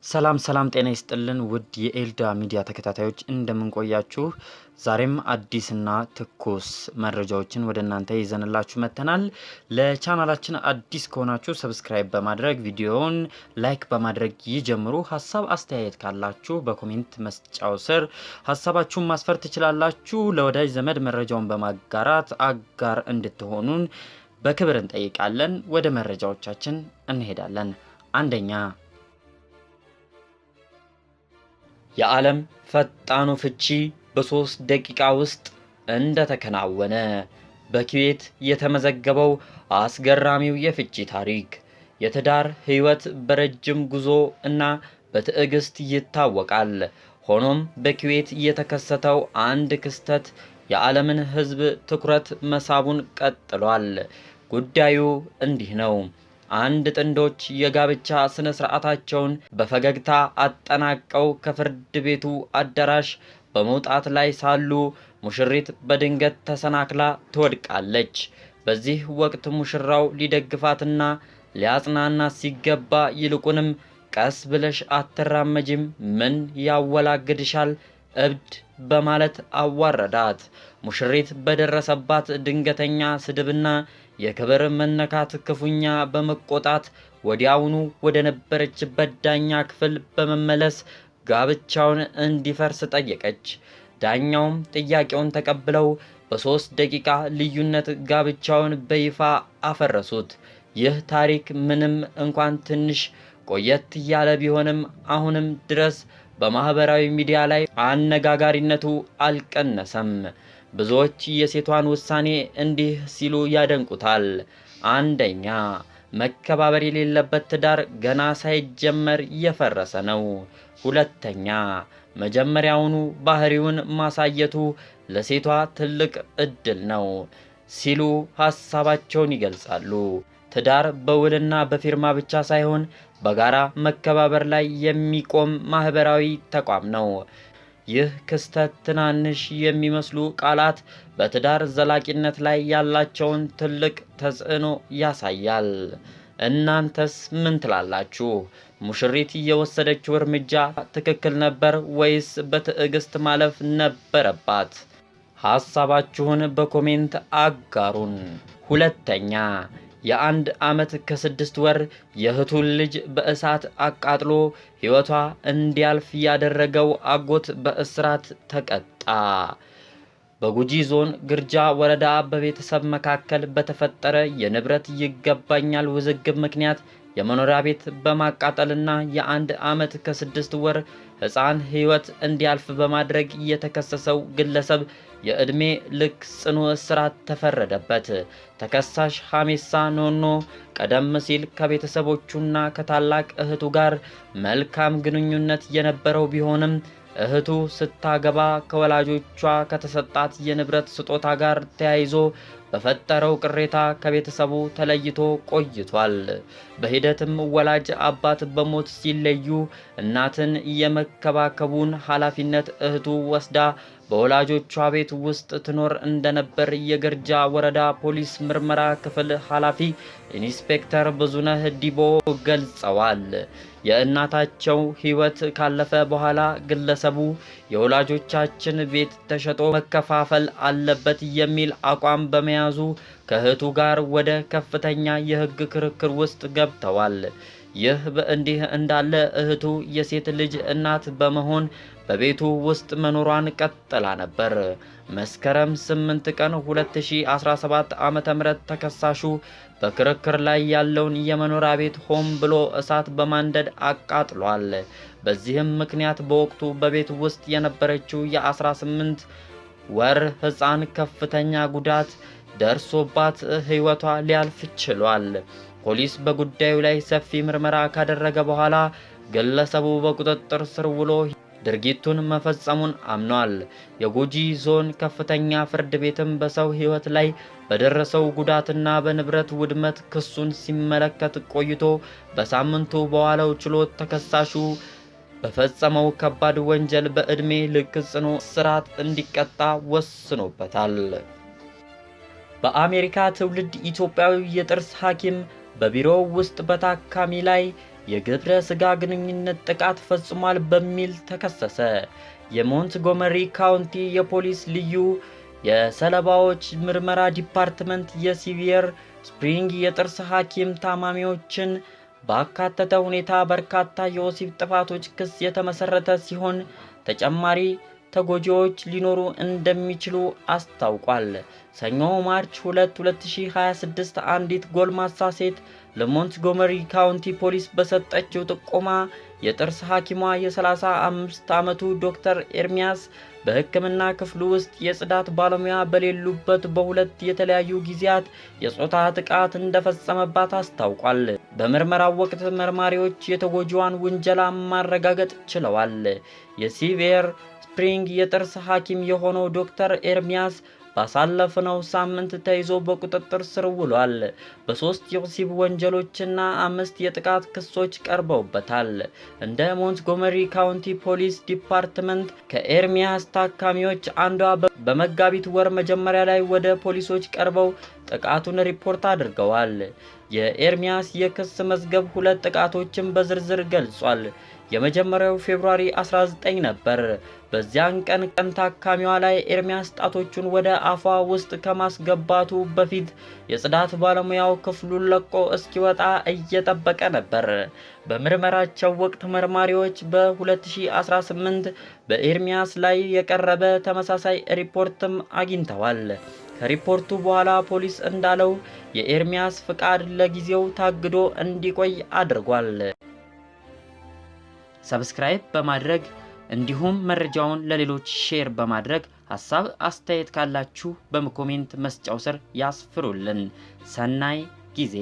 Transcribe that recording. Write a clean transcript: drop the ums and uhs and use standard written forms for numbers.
ሰላም ጤና ይስጥልን ውድ የኤልዳ ሚዲያ ተከታታዮች እንደምን ቆያችሁ? ዛሬም አዲስና ትኩስ መረጃዎችን ወደ እናንተ ይዘንላችሁ መጥተናል። ለቻናላችን አዲስ ከሆናችሁ ሰብስክራይብ በማድረግ ቪዲዮውን ላይክ በማድረግ ይጀምሩ። ሀሳብ አስተያየት ካላችሁ በኮሜንት መስጫው ስር ሀሳባችሁን ማስፈር ትችላላችሁ። ለወዳጅ ዘመድ መረጃውን በማጋራት አጋር እንድትሆኑን በክብር እንጠይቃለን። ወደ መረጃዎቻችን እንሄዳለን። አንደኛ፣ የዓለም ፈጣኑ ፍቺ በ3 ደቂቃ ውስጥ እንደተከናወነ በኩዌት የተመዘገበው አስገራሚው የፍቺ ታሪክ። የትዳር ሕይወት በረጅም ጉዞ እና በትዕግስት ይታወቃል። ሆኖም በኩዌት የተከሰተው አንድ ክስተት የዓለምን ሕዝብ ትኩረት መሳቡን ቀጥሏል። ጉዳዩ እንዲህ ነው። አንድ ጥንዶች የጋብቻ ስነ ስርዓታቸውን በፈገግታ አጠናቀው ከፍርድ ቤቱ አዳራሽ በመውጣት ላይ ሳሉ ሙሽሪት በድንገት ተሰናክላ ትወድቃለች። በዚህ ወቅት ሙሽራው ሊደግፋትና ሊያጽናናት ሲገባ ይልቁንም ቀስ ብለሽ አትራመጂም፣ ምን ያወላግድሻል እብድ በማለት አዋረዳት። ሙሽሪት በደረሰባት ድንገተኛ ስድብና የክብር መነካት ክፉኛ በመቆጣት ወዲያውኑ ወደ ነበረችበት ዳኛ ክፍል በመመለስ ጋብቻውን እንዲፈርስ ጠየቀች። ዳኛውም ጥያቄውን ተቀብለው በ3 ደቂቃ ልዩነት ጋብቻውን በይፋ አፈረሱት። ይህ ታሪክ ምንም እንኳን ትንሽ ቆየት ያለ ቢሆንም አሁንም ድረስ በማህበራዊ ሚዲያ ላይ አነጋጋሪነቱ አልቀነሰም። ብዙዎች የሴቷን ውሳኔ እንዲህ ሲሉ ያደንቁታል። አንደኛ፣ መከባበር የሌለበት ትዳር ገና ሳይጀመር የፈረሰ ነው። ሁለተኛ፣ መጀመሪያውኑ ባህሪውን ማሳየቱ ለሴቷ ትልቅ እድል ነው ሲሉ ሀሳባቸውን ይገልጻሉ። ትዳር በውልና በፊርማ ብቻ ሳይሆን በጋራ መከባበር ላይ የሚቆም ማህበራዊ ተቋም ነው። ይህ ክስተት ትናንሽ የሚመስሉ ቃላት በትዳር ዘላቂነት ላይ ያላቸውን ትልቅ ተጽዕኖ ያሳያል። እናንተስ ምን ትላላችሁ? ሙሽሪት የወሰደችው እርምጃ ትክክል ነበር ወይስ በትዕግስት ማለፍ ነበረባት? ሀሳባችሁን በኮሜንት አጋሩን። ሁለተኛ፣ የ1 ዓመት ከ6 ወር የእህቱን ልጅ በእሳት አቃጥሎ ሕይወቷ እንዲያልፍ ያደረገው አጎት በእስራት ተቀጣ። በጉጂ ዞን ግርጃ ወረዳ በቤተሰብ መካከል በተፈጠረ የንብረት ይገባኛል ውዝግብ ምክንያት የመኖሪያ ቤት በማቃጠልና የ1 ዓመት ከ6 ወር ሕፃን ሕይወት እንዲያልፍ በማድረግ የተከሰሰው ግለሰብ የዕድሜ ልክ ጽኑ እስራት ተፈረደበት። ተከሳሽ ሐሜሳ ኖኖ ቀደም ሲል ከቤተሰቦቹና ከታላቅ እህቱ ጋር መልካም ግንኙነት የነበረው ቢሆንም እህቱ ስታገባ ከወላጆቿ ከተሰጣት የንብረት ስጦታ ጋር ተያይዞ በፈጠረው ቅሬታ ከቤተሰቡ ተለይቶ ቆይቷል። በሂደትም ወላጅ አባት በሞት ሲለዩ እናትን የመከባከቡን ኃላፊነት እህቱ ወስዳ በወላጆቿ ቤት ውስጥ ትኖር እንደነበር የግርጃ ወረዳ ፖሊስ ምርመራ ክፍል ኃላፊ ኢንስፔክተር ብዙነህ ዲቦ ገልጸዋል። የእናታቸው ሕይወት ካለፈ በኋላ ግለሰቡ የወላጆቻችን ቤት ተሸጦ መከፋፈል አለበት የሚል አቋም በመያዙ ከእህቱ ጋር ወደ ከፍተኛ የሕግ ክርክር ውስጥ ገብተዋል። ይህ በእንዲህ እንዳለ እህቱ የሴት ልጅ እናት በመሆን በቤቱ ውስጥ መኖሯን ቀጥላ ነበር። መስከረም 8 ቀን 2017 ዓ.ም ተከሳሹ በክርክር ላይ ያለውን የመኖሪያ ቤት ሆን ብሎ እሳት በማንደድ አቃጥሏል። በዚህም ምክንያት በወቅቱ በቤት ውስጥ የነበረችው የ18 ወር ሕፃን ከፍተኛ ጉዳት ደርሶባት ሕይወቷ ሊያልፍ ችሏል። ፖሊስ በጉዳዩ ላይ ሰፊ ምርመራ ካደረገ በኋላ ግለሰቡ በቁጥጥር ስር ውሎ ድርጊቱን መፈጸሙን አምኗል። የጉጂ ዞን ከፍተኛ ፍርድ ቤትም በሰው ሕይወት ላይ በደረሰው ጉዳትና በንብረት ውድመት ክሱን ሲመለከት ቆይቶ በሳምንቱ በዋለው ችሎት ተከሳሹ በፈጸመው ከባድ ወንጀል በዕድሜ ልክ ጽኑ እስራት እንዲቀጣ ወስኖበታል። በአሜሪካ ትውልድ ኢትዮጵያዊ የጥርስ ሐኪም በቢሮው ውስጥ በታካሚ ላይ የግብረ ስጋ ግንኙነት ጥቃት ፈጽሟል በሚል ተከሰሰ። የሞንትጎመሪ ካውንቲ የፖሊስ ልዩ የሰለባዎች ምርመራ ዲፓርትመንት የሲልቨር ስፕሪንግ የጥርስ ሐኪም ታማሚዎችን ባካተተ ሁኔታ በርካታ የወሲብ ጥፋቶች ክስ የተመሰረተ ሲሆን ተጨማሪ ተጎጂዎች ሊኖሩ እንደሚችሉ አስታውቋል። ሰኞ ማርች 2 2026 አንዲት ጎልማሳ ሴት ለሞንትጎመሪ ካውንቲ ፖሊስ በሰጠችው ጥቆማ የጥርስ ሐኪሟ የ35 ዓመቱ ዶክተር ኤርሚያስ በሕክምና ክፍሉ ውስጥ የጽዳት ባለሙያ በሌሉበት በሁለት የተለያዩ ጊዜያት የጾታ ጥቃት እንደፈጸመባት አስታውቋል። በምርመራው ወቅት መርማሪዎች የተጎጂዋን ውንጀላ ማረጋገጥ ችለዋል። የሲልቨር ስፕሪንግ የጥርስ ሐኪም የሆነው ዶክተር ኤርሚያስ ባሳለፍነው ሳምንት ተይዞ በቁጥጥር ስር ውሏል። በ3 የወሲብ ወንጀሎችና 5 የጥቃት ክሶች ቀርበውበታል። እንደ ሞንትጎመሪ ካውንቲ ፖሊስ ዲፓርትመንት ከኤርሚያስ ታካሚዎች አንዷ በመጋቢት ወር መጀመሪያ ላይ ወደ ፖሊሶች ቀርበው ጥቃቱን ሪፖርት አድርገዋል። የኤርሚያስ የክስ መዝገብ 2 ጥቃቶችን በዝርዝር ገልጿል። የመጀመሪያው ፌብሩዋሪ 19 ነበር። በዚያን ቀን ታካሚዋ ላይ ኤርሚያስ ጣቶቹን ወደ አፏ ውስጥ ከማስገባቱ በፊት የጽዳት ባለሙያው ክፍሉን ለቆ እስኪወጣ እየጠበቀ ነበር። በምርመራቸው ወቅት መርማሪዎች በ2018 በኤርሚያስ ላይ የቀረበ ተመሳሳይ ሪፖርትም አግኝተዋል። ከሪፖርቱ በኋላ ፖሊስ እንዳለው የኤርሚያስ ፍቃድ ለጊዜው ታግዶ እንዲቆይ አድርጓል። ሰብስክራይብ በማድረግ እንዲሁም መረጃውን ለሌሎች ሼር በማድረግ ሐሳብ አስተያየት ካላችሁ በኮሜንት መስጫው ስር ያስፍሩልን። ሰናይ ጊዜ